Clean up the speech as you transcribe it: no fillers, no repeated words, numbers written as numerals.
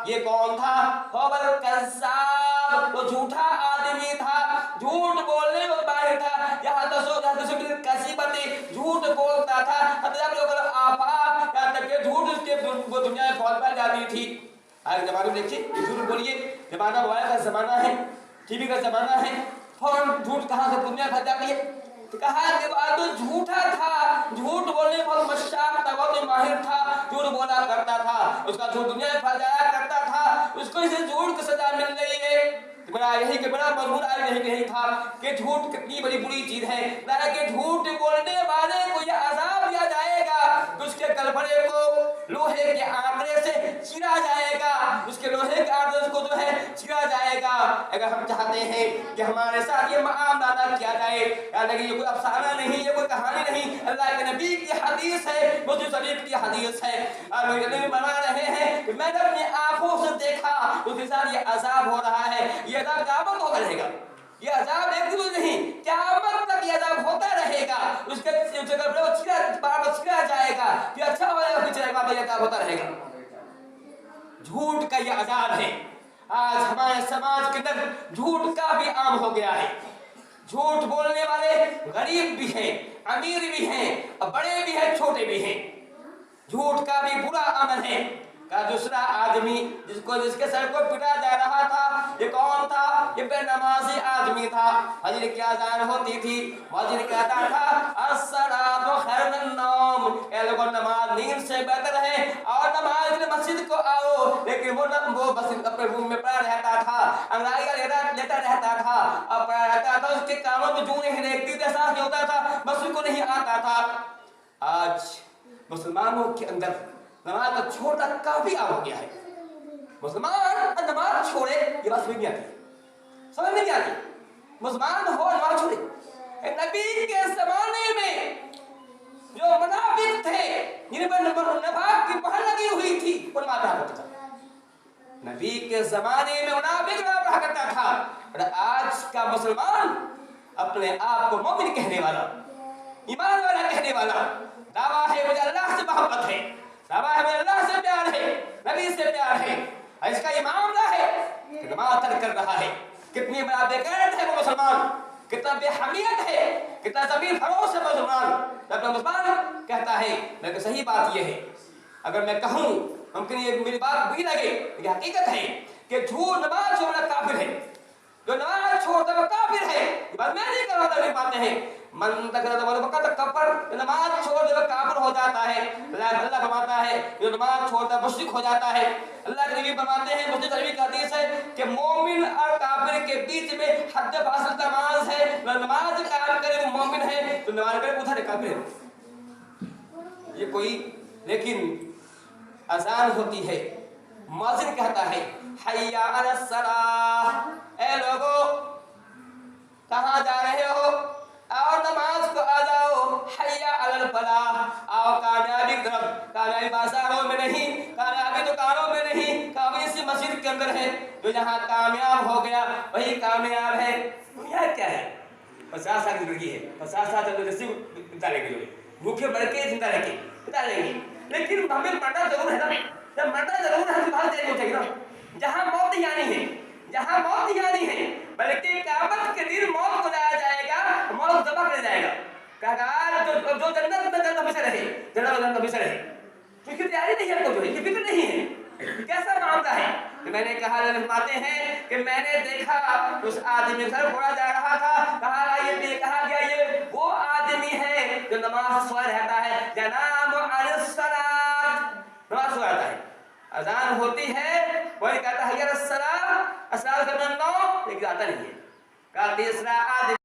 یہ کون تھا؟ ہوبل کذاب، وہ جھوٹا آدمی تھا، جھوٹ بولنے میں ماہر تھا، یہاں تسو کذیبتی، جھوٹ بولتا تھا، حتی آفاق، یہاں تک کہ جھوٹ اس کے دنیا میں پھیل پھیل جاتی تھی۔ آج زمانے میں دیکھیے جھوٹ بولیے، زمانہ موبائل کا زمانہ ہے، ٹی وی کا زمانہ ہے، فوراً جھوٹ کہاں سے دنیا پھیل جاتی ہے۔ تو کہا کہ وہ آدمی جھوٹا تھا، جھوٹ بولنے میں بہت مشتاق تھا، بہت ماہر تھا، جھوٹ بولا کرتا تھا، اس کا جھوٹ دنیا میں پھیل جایا کرتا تھا، اس کو اسے جھوٹ کی سزا مل رہی ہے۔ بڑا یہی کہ بڑا مضمون آج یہی تھا کہ جھوٹ کتنی بڑی بری چیز ہے، کہ جھوٹ بولنے والے کو یہ عذاب دیا جائے گا کہ اس کے گلبھرے کو لوہے کے آنکڑے سے چیرا جائے گا، اس کے لوہے کے آنکڑے کو جو ہے چیرا جائے گا۔ اگر ہم چاہتے ہیں کہ ہمارے ساتھ یہ معاملہ نہ کیا جائے، یعنی کہ یہ کوئی افسانہ نہیں، یہ کوئی کہانی نہیں، اللہ کے نبی کی حدیث ہے، مسلم شریف کی حدیث ہے، اور میرے نبی بنا رہے ہیں کہ میں نے اپنی آنکھوں سے دیکھا اس کے ساتھ یہ عذاب ہو رہا ہے، یہ عذاب قیامت ہوتا رہے گا، یہ عذاب ایک دن نہیں، قیامت تک یہ عذاب ہوتا رہے گا، اس کے چھڑا جائے گا، پھر اچھا ہو جائے گا، پھر چلے گا، یہ عذاب ہوتا رہے گا۔ جھوٹ کا یہ عذاب ہے۔ آج ہمارے سماج کے اندر جھوٹ کا بھی عام ہو گیا ہے، جھوٹ بولنے والے غریب بھی ہیں، امیر بھی ہیں، بڑے بھی ہیں، چھوٹے بھی ہیں۔ جھوٹ کا بھی برا عمل ہے۔ کا دوسرا آدمی جس کے سر کو پٹا جا رہا تھا، یہ کون تھا؟ یہ بے نمازی آدمی تھا۔ فجر کی اذان ہوتی تھی، مؤذن کہتا تھا الصلاۃ خیر من النوم، اے لوگوں نماز نیند سے بہتر ہے اور نماز کے لیے مسجد کو آؤ، لیکن وہ بس اپنے روم میں پڑا رہتا تھا، انگڑائیاں لیتا رہتا تھا اور پڑا رہتا تھا، اس کے کاموں میں جو نہیں دیکھتی تھی، احساس نہیں ہوتا تھا، مسجد کو نہیں آتا تھا۔ آج مسلمانوں کے اندر نماز کا چھوڑنا کافی عام ہو گیا ہے۔ مسلمان نماز چھوڑے یہ بات سمجھ نہیں آتی، سمجھ نہیں آتی، مسلمان ہو نماز چھوڑے۔ نبی کے زمانے میں جو منافق تھے جن پر نفاق کی مہر لگی ہوئی تھی وہ نماز پڑھا کرتا تھا، نبی کے زمانے میں منافق نماز پڑھا کرتا تھا، اور آج کا مسلمان اپنے آپ کو مومن کہنے والا، ایمان والا کہنے والا، دعویٰ ہے مجھے اللہ سے محبت ہے، دعویٰ ہے مجھے اللہ سے پیار ہے، نبی سے پیار ہے، اور اس کا یہ معاملہ ہے کہ نماز ترک کر رہا ہے۔ کتنی بڑا بے غیرت ہے وہ مسلمان، کتنا بے حمیت ہے، کتنا زمین فروش ہے مسلمان، جب مسلمان کہتا ہے۔ لیکن صحیح بات یہ ہے، اگر میں کہوں ممکن یہ میری بات بری لگے، لیکن حقیقت ہے کہ جھوٹ نماز چھوڑنا کافر ہے، جو نماز چھوڑتا وہ کافر ہے۔ یہ بات میں نہیں کر رہا تھا، یہ باتیں ہیں من وقت کفر، نماز چھوڑ دے وہ کافر ہو جاتا ہے۔ اللہ فرماتا ہے جو نماز چھوڑتا ہے مشرک ہو جاتا ہے۔ اللہ کے نبی فرماتے ہیں، مسلم شریف کا حدیث ہے کہ مومن اور کافر کے بیچ میں حد فاصل نماز ہے، نماز قائم کرے وہ مومن ہے، تو نماز کرے ادھر کافر ہے۔ یہ کوئی لیکن اذان ہوتی ہے، مؤذن کہتا ہے حی علی الصلاۃ، اے لوگو کہاں جا رہے ہو؟ اور نماز کو آ جاؤ، حی علی الفلاح، آؤ کامیابی کی طرف۔ کامیابی بازاروں میں نہیں، کامیابی دکانوں میں نہیں، کامیابی اسی مسجد کے اندر ہے۔ جو جہاں کامیاب ہو گیا وہی کامیاب ہے۔ دنیا کیا ہے؟ 50 سال کی زندگی ہے، 50 سال تک رسی بتا لیں گے، بھوکے مر کے زندہ رہ کے بتا لیں گے، لیکن ہمیں مرنا ضرور ہے نا، جب مرنا ضرور ہے تو باہر جائیں گے نا، جہاں موت ہی آنی ہے، جہاں موت ہی آنی ہے، بلکہ قیامت کے دن موت کو لایا جائے گا، موت ذبح کر جائے گا، کہا جو جنت میں جنت ہمیشہ رہے، جنت میں جنت ہمیشہ رہے، کیونکہ تیاری نہیں ہے آپ کو، جو ہے یہ فکر نہیں ہے، کیسا معاملہ ہے۔ تو میں نے کہا فرماتے ہیں کہ میں نے دیکھا اس آدمی سر پھوڑا جا رہا تھا، کہا گیا یہ وہ آدمی ہے جو نماز سوئے رہتا ہے، ینام عن الصلاۃ، نماز سوئے رہتا ہے، اذان ہوتی ہے وہی کہتا ہے حی علی الصلاۃ، الصلاۃ کا نام لیکن آتا نہیں ہے۔ کہا تیسرا آدمی